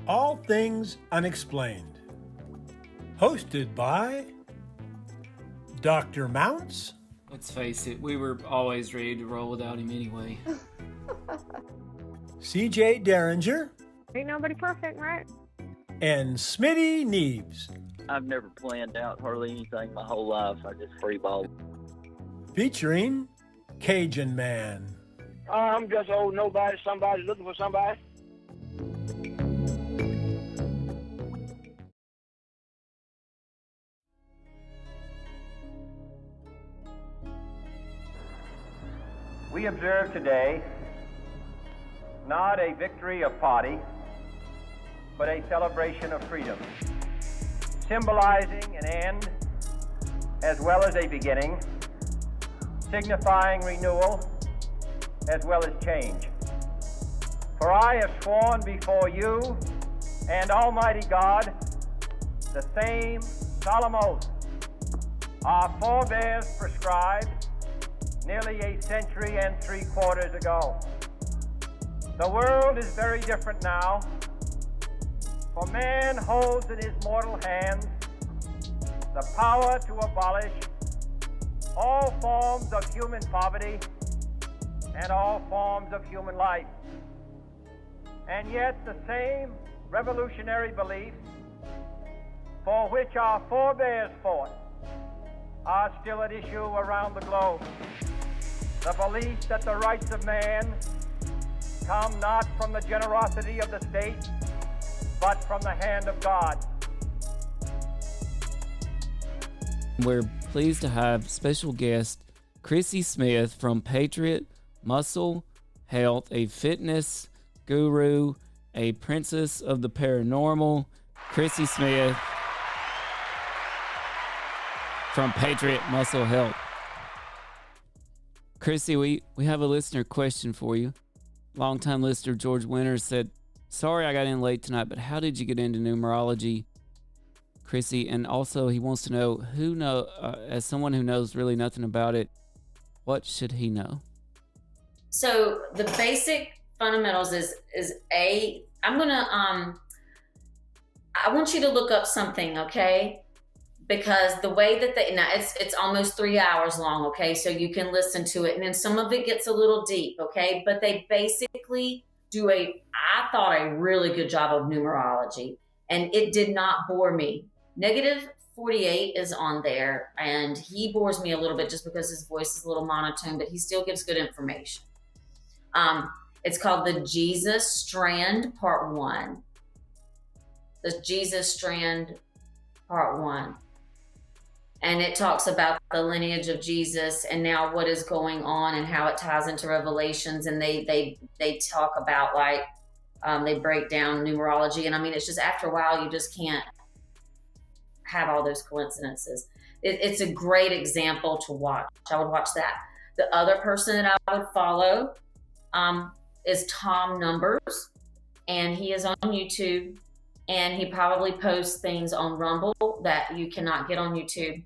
All Things Unexplained. Hosted by Dr. Mounts. Let's face it, we were always ready to roll without him anyway. CJ Derringer. Ain't nobody perfect, right? And Smitty Neebs. I've never planned out hardly anything my whole life. I just freeball. Featuring Cajun Man. I'm just old nobody, somebody looking for somebody. We observe today not a victory of party, but a celebration of freedom, symbolizing an end as well as a beginning, signifying renewal as well as change. For I have sworn before you and Almighty God the same solemn oath our forebears prescribed nearly a century and 3/4 ago. The world is very different now, for man holds in his mortal hands the power to abolish all forms of human poverty and all forms of human life. And yet the same revolutionary beliefs for which our forebears fought are still at issue around the globe. The belief that the rights of man come not from the generosity of the state, but from the hand of God. We're pleased to have special guest Chrissy Smith from Patriot, Muscle Health, a fitness guru, a princess of the paranormal. Chrissy Smith from Patriot, Muscle Health. Chrissy, we have a listener question for you. Longtime listener George Winters said, sorry I got in late tonight, but how did you get into numerology, Chrissy? And also he wants to know, as someone who knows really nothing about it, what should he know? So the basic fundamentals is I want you to look up something, okay? Because the way that it's almost 3 hours long, okay? So you can listen to it, and then some of it gets a little deep, okay? But they basically do I thought a really good job of numerology, and it did not bore me. Negative 48 is on there, and he bores me a little bit just because his voice is a little monotone, but he still gives good information. It's called the Jesus Strand Part 1. The Jesus Strand Part 1. And it talks about the lineage of Jesus and now what is going on and how it ties into Revelations. And they talk about they break down numerology. And I mean, it's just after a while, you just can't have all those coincidences. It's a great example to watch. I would watch that. The other person that I would follow is Tom Numbers, and he is on YouTube. And he probably posts things on Rumble that you cannot get on YouTube.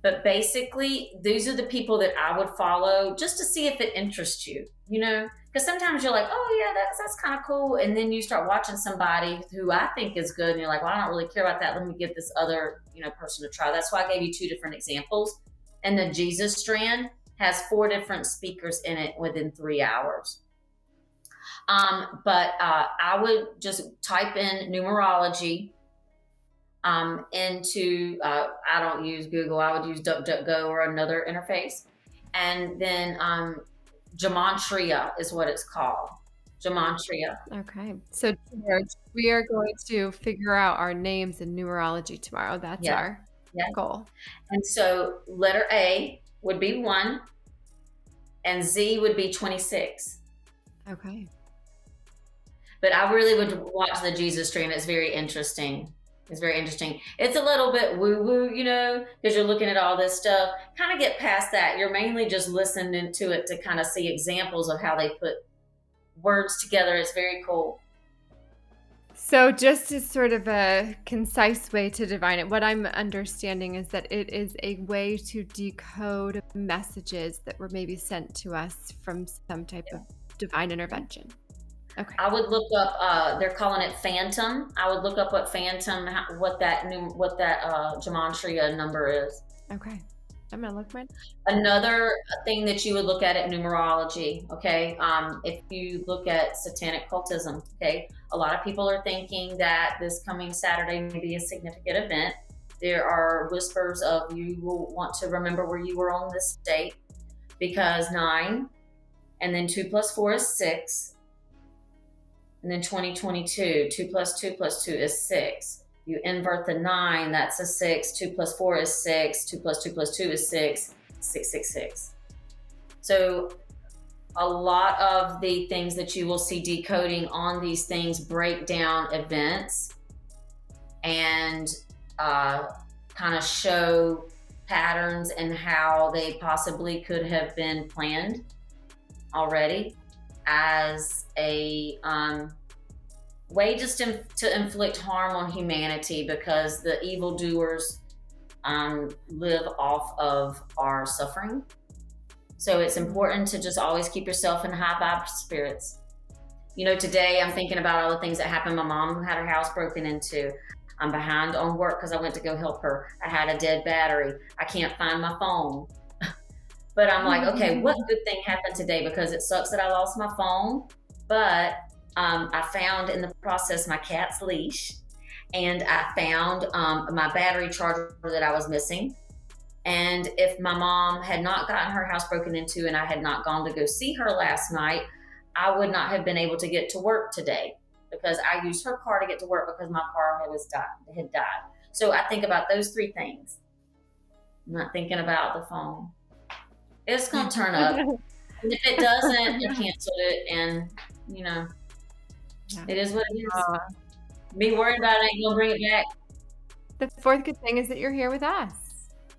But basically, these are the people that I would follow just to see if it interests you, you know? Because sometimes you're like, oh, yeah, that's kind of cool. And then you start watching somebody who I think is good, and you're like, well, I don't really care about that. Let me give this other, person to try. That's why I gave you 2 different examples. And the Jesus Strand has 4 different speakers in it within 3 hours. But I would just type in numerology into, I don't use Google, I would use DuckDuckGo or another interface. And then Gematria is what it's called. Gematria. Okay. So, George, we are going to figure out our names in numerology tomorrow. That's our goal. And so letter A would be 1 and Z would be 26. Okay. But I really would watch the Jesus Strand. It's very interesting. It's a little bit woo-woo, because you're looking at all this stuff. Kind of get past that. You're mainly just listening to it to kind of see examples of how they put words together. It's very cool. So just as sort of a concise way to define it, what I'm understanding is that it is a way to decode messages that were maybe sent to us from some type of divine intervention. Okay. I would look up. They're calling it Phantom. I would look up what Phantom, what that gematria number is. Okay. I'm gonna look mine. Another thing that you would look at numerology, okay? If you look at satanic cultism, okay? A lot of people are thinking that this coming Saturday may be a significant event. There are whispers of you will want to remember where you were on this date, because 9, and then 2 + 4 is 6, and then 2022, 2 + 2 + 2 is 6. You invert the 9, that's a 6. 2 + 4 is 6. 2 + 2 + 2 is 6. 666. So a lot of the things that you will see decoding on these things break down events and kind of show patterns and how they possibly could have been planned already as a way just to inflict harm on humanity, because the evildoers live off of our suffering. So it's important to just always keep yourself in high vibe spirits. You know, today I'm thinking about all the things that happened. My mom had her house broken into. I'm behind on work because I went to go help her. I had a dead battery. I can't find my phone. But I'm like, okay, what good thing happened today? Because it sucks that I lost my phone, but I found in the process my cat's leash, and I found my battery charger that I was missing. And if my mom had not gotten her house broken into and I had not gone to go see her last night, I would not have been able to get to work today, because I used her car to get to work because my car had died. So I think about those 3 things. I'm not thinking about the phone. It's going to turn up. And if it doesn't, you cancel it, and, you know, it is what it is. Me worried about it ain't going to bring it back. The 4th good thing is that you're here with us.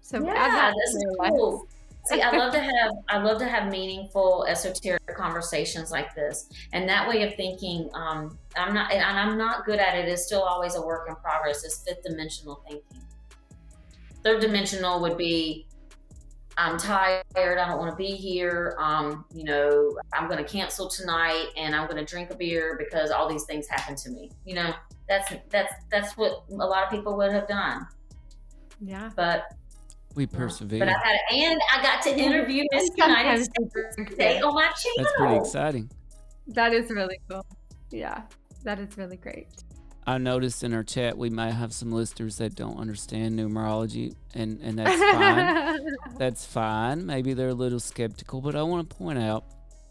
So yeah, this is cool. See, I love to have meaningful esoteric conversations like this, and that way of thinking. I'm not good at it. It's still always a work in progress. It's 5th dimensional thinking. 3rd dimensional would be, I'm tired. I don't want to be here. You know, I'm going to cancel tonight, and I'm going to drink a beer because all these things happened to me. You know, that's what a lot of people would have done. Yeah, but we persevere. But I got to interview Miss United States today on my channel. That's pretty exciting. That is really cool. Yeah, that is really great. I noticed in our chat we might have some listeners that don't understand numerology, and that's fine. That's fine. Maybe they're a little skeptical, but I want to point out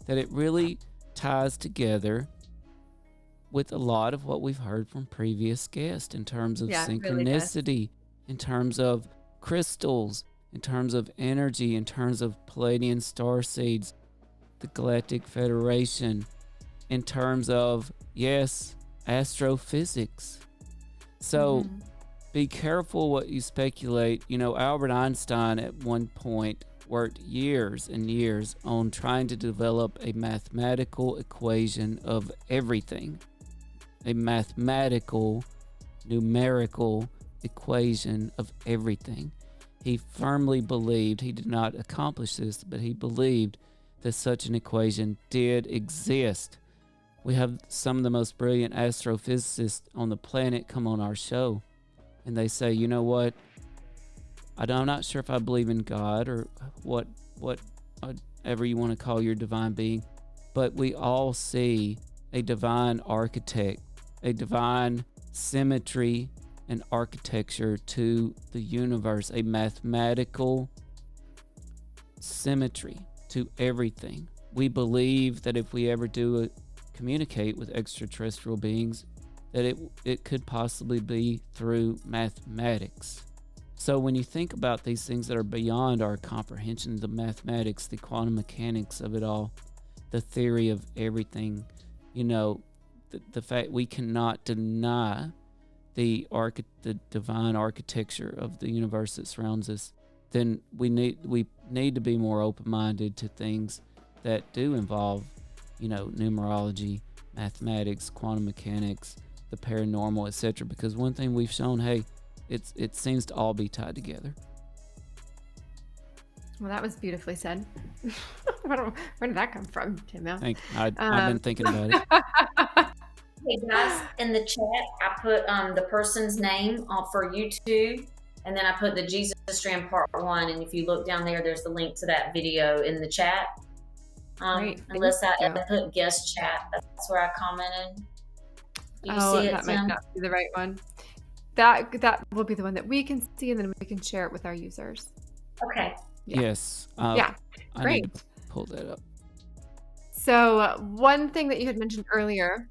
that it really ties together with a lot of what we've heard from previous guests in terms of synchronicity, really in terms of crystals, in terms of energy, in terms of Palladian star seeds, the Galactic Federation, in terms of, yes, astrophysics. So be careful what you speculate. You know, Albert Einstein at one point worked years and years on trying to develop a mathematical equation of everything. A mathematical, numerical equation of everything. He firmly believed, he did not accomplish this, but he believed that such an equation did exist. We have some of the most brilliant astrophysicists on the planet come on our show, and they say, you know what, I'm not sure if I believe in God or whatever you want to call your divine being, but we all see a divine architect, a divine symmetry and architecture to the universe, a mathematical symmetry to everything. We believe that if we ever do communicate with extraterrestrial beings, that it could possibly be through mathematics. So when you think about these things that are beyond our comprehension, the mathematics, the quantum mechanics of it all, the theory of everything, you know, the fact we cannot deny the divine architecture of the universe that surrounds us, then we need to be more open-minded to things that do involve, you know, numerology, mathematics, quantum mechanics, the paranormal, etc. Because one thing we've shown, hey, it seems to all be tied together. Well, that was beautifully said. Where did that come from, Tim? I've been thinking about it. Okay, guys, in the chat, I put the person's name for YouTube, and then I put the Jesus Strand Part 1. And if you look down there, there's the link to that video in the chat. Great, Unless I thank you. put guest chat, that's where I commented. Do you Oh, see it, that might Tim? not be the right one. That will be the one that we can see, and then we can share it with our users. Okay. Yeah. Yes. Yeah, I great. need to pull that up. So one thing that you had mentioned earlier,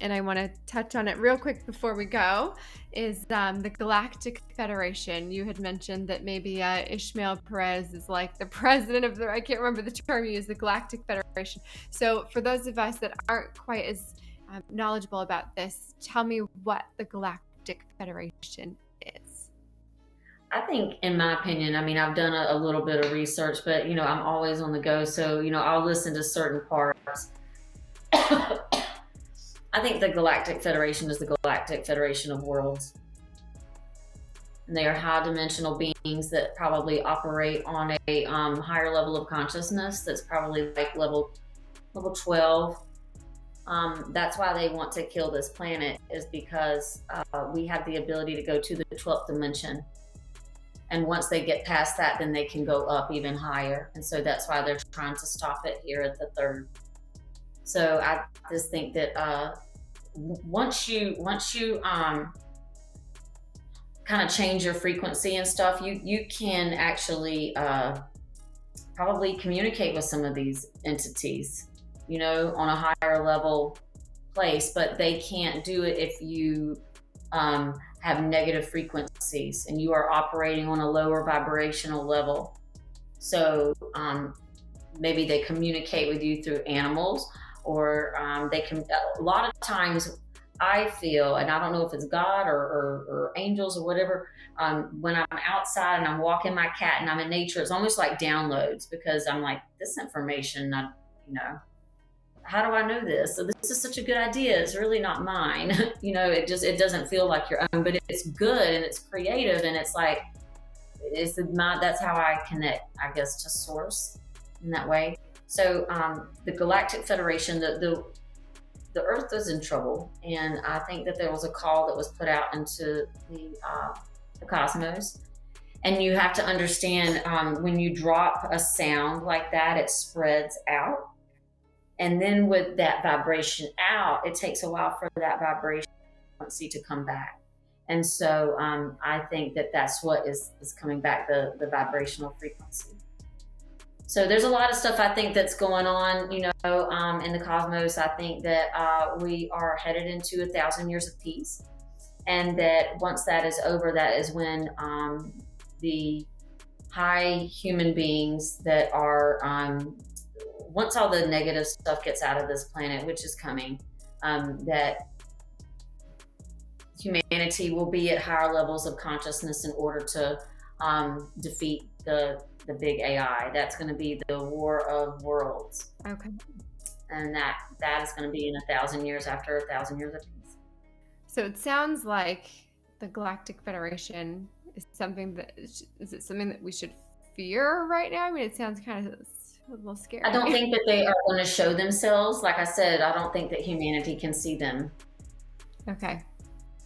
and I want to touch on it real quick before we go, is the Galactic Federation. You had mentioned that maybe Ishmael Perez is like the president of I can't remember the term you used, the Galactic Federation. So for those of us that aren't quite as knowledgeable about this, tell me what the Galactic Federation is. I think, in my opinion, I mean, I've done a little bit of research, but, I'm always on the go. So, I'll listen to certain parts. I think the Galactic Federation is the Galactic Federation of Worlds. And they are high dimensional beings that probably operate on a higher level of consciousness. That's probably like level 12. That's why they want to kill this planet, is because we have the ability to go to the 12th dimension. And once they get past that, then they can go up even higher. And so that's why they're trying to stop it here at the 3rd. So I just think that once you kind of change your frequency and stuff, you can actually probably communicate with some of these entities, on a higher level place, but they can't do it if you have negative frequencies and you are operating on a lower vibrational level. So maybe they communicate with you through animals, or they can, a lot of times I feel, and I don't know if it's God or angels or whatever, when I'm outside and I'm walking my cat and I'm in nature, it's almost like downloads, because I'm like, this information, how do I know this? So this is such a good idea. It's really not mine. It doesn't feel like your own, but it's good and it's creative, and it's like, that's how I connect, I guess, to source in that way. So the Galactic Federation, the Earth is in trouble, and I think that there was a call that was put out into the cosmos. And you have to understand, when you drop a sound like that, it spreads out. And then with that vibration out, it takes a while for that vibration frequency to come back. And so I think that that's what is coming back, the vibrational frequency. So there's a lot of stuff I think that's going on, in the cosmos. I think that we are headed into 1,000 years of peace. And that once that is over, that is when the high human beings that are, once all the negative stuff gets out of this planet, which is coming, that humanity will be at higher levels of consciousness in order to defeat the big AI. That's going to be the War of Worlds. Okay. And that is going to be in 1,000 years, after 1,000 years of peace. So it sounds like the Galactic Federation is something that is it something that we should fear right now? I mean, it sounds kind of a little scary. I don't think that they are going to show themselves. Like I said, I don't think that humanity can see them. Okay.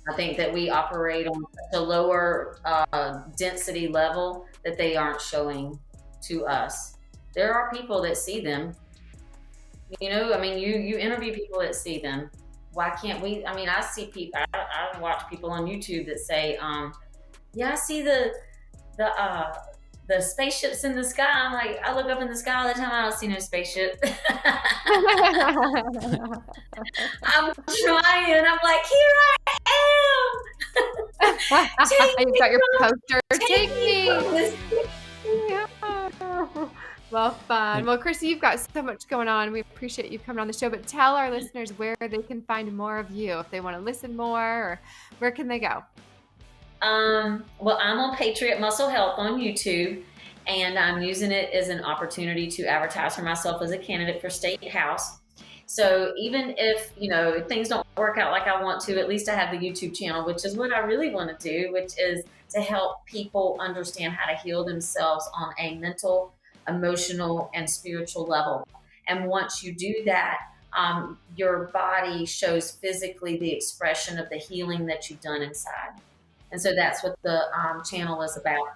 I think that we operate on such a lower density level that they aren't showing to us. There are people that see them. I mean, you interview people that see them. Why can't we? I mean, I see people. I watch people on YouTube that say, "Yeah, I see the spaceships in the sky." I'm like, I look up in the sky all the time. I don't see no spaceship. I'm trying. I'm like, here I am. You've got your poster. Take me. Yeah. Well, fun. Well, Chrissy, you've got so much going on. We appreciate you coming on the show, but tell our listeners where they can find more of you if they want to listen more, or where can they go? Well, I'm on Patriot Muscle Health on YouTube, and I'm using it as an opportunity to advertise for myself as a candidate for State House. So even if, if things don't work out like I want to, at least I have the YouTube channel, which is what I really want to do, which is to help people understand how to heal themselves on a mental, emotional, and spiritual level. And once you do that, your body shows physically the expression of the healing that you've done inside. And so that's what the channel is about.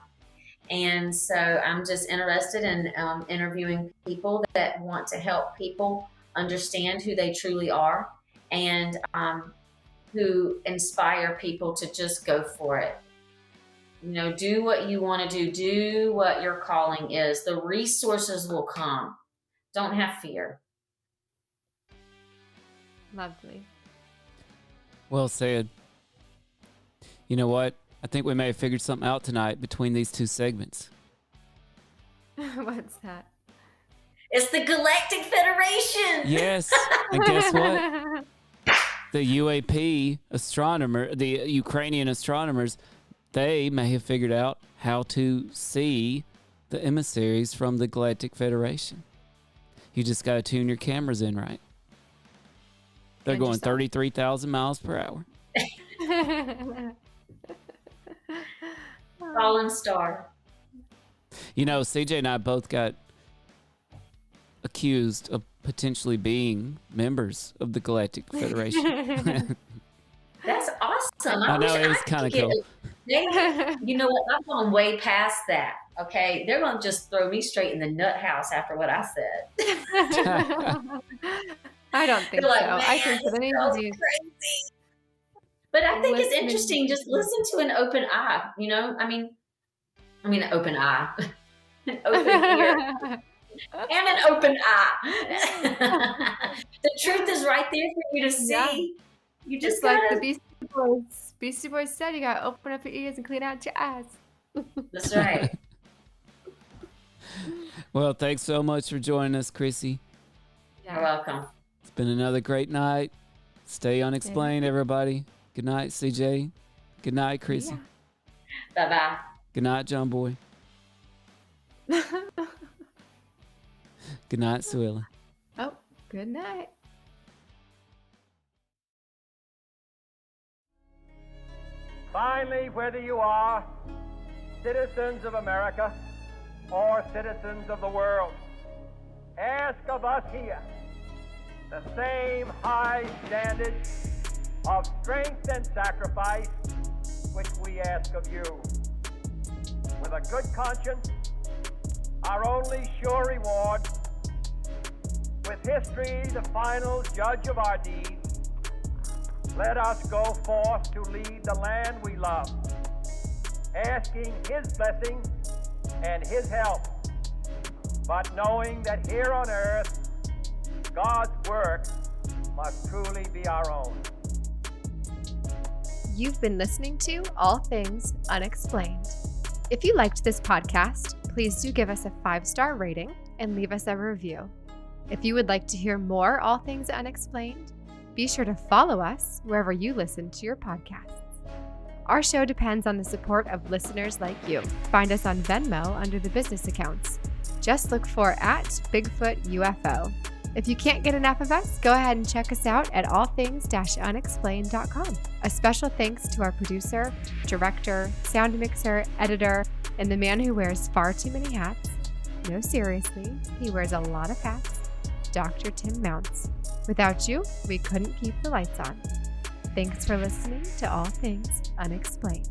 And so I'm just interested in interviewing people that want to help people understand who they truly are, and who inspire people to just go for it. You know, do what you want to do what your calling is. The resources will come. Don't have fear. Lovely. Well said. You know what? I think we may have figured something out tonight between these two segments. What's that? It's the Galactic Federation. Yes. And guess what? The UAP astronomer, the Ukrainian astronomers, they may have figured out how to see the emissaries from the Galactic Federation. You just got to tune your cameras in right. They're going 33,000 miles per hour. Fallen star. You know, CJ and I both got accused of potentially being members of the Galactic Federation. That's awesome. I know, wish it was I kind of could cool. You know what? I've gone way past that. Okay, they're going to just throw me straight in the nut house after what I said. I don't think They're like, so. I think "Man, that any this of girl's these crazy." But I think it's listening- interesting. Just listen to an open eye. You know, I mean, an open eye, an open ear, and an open eye. The truth is right there for you to see. Yeah. You just Just like gotta. the Beastie Boys. Beastie Boys said, you gotta open up your ears and clean out your eyes. That's right. Well, thanks so much for joining us, Chrissy. You're welcome. It's been another great night. Stay unexplained, everybody. Good night, CJ. Good night, Chrissy. Bye bye. Good night, John Boy. Good night, Suella. Oh, good night. Finally, whether you are citizens of America or citizens of the world, ask of us here the same high standard of strength and sacrifice which we ask of you. With a good conscience, our only sure reward, with history the final judge of our deeds, let us go forth to lead the land we love, asking His blessing and His help, but knowing that here on earth, God's work must truly be our own. You've been listening to All Things Unexplained. If you liked this podcast, please do give us a 5-star rating and leave us a review. If you would like to hear more All Things Unexplained, be sure to follow us wherever you listen to your podcasts. Our show depends on the support of listeners like you. Find us on Venmo under the business accounts. Just look for @Bigfoot UFO. If you can't get enough of us, go ahead and check us out at allthings-unexplained.com. A special thanks to our producer, director, sound mixer, editor, and the man who wears far too many hats. No, seriously, he wears a lot of hats. Dr. Tim Mounts. Without you, we couldn't keep the lights on. Thanks for listening to All Things Unexplained.